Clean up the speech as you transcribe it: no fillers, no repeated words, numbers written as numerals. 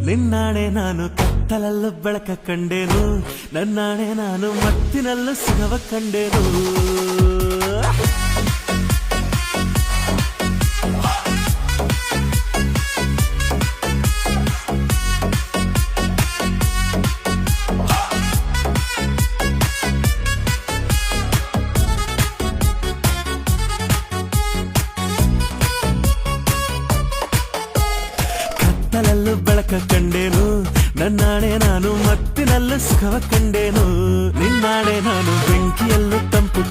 ನಿನ್ನಾಣೆ ನಾನು ಕತ್ತಲಲ್ಲೂ ಬೆಳಕ ಕಂಡೇನು, ನನ್ನಾಣೆ ನಾನು ಮತ್ತಿನಲ್ಲೂ ಸುಖವ ಕಂಡೇನು. ಕತ್ತಲಲ್ಲೂ ಬೆಳಕ ಕಂಡೇನು, ನನ್ನಾಣೆ ನಾನು ಮತ್ತಿನಲ್ಲೂ ಸುಖವ ಕಂಡೇನು. ನಿನ್ನಾಣೆ ನಾನು ಬೆಂಕಿಯಲ್ಲೂ ತಂಪು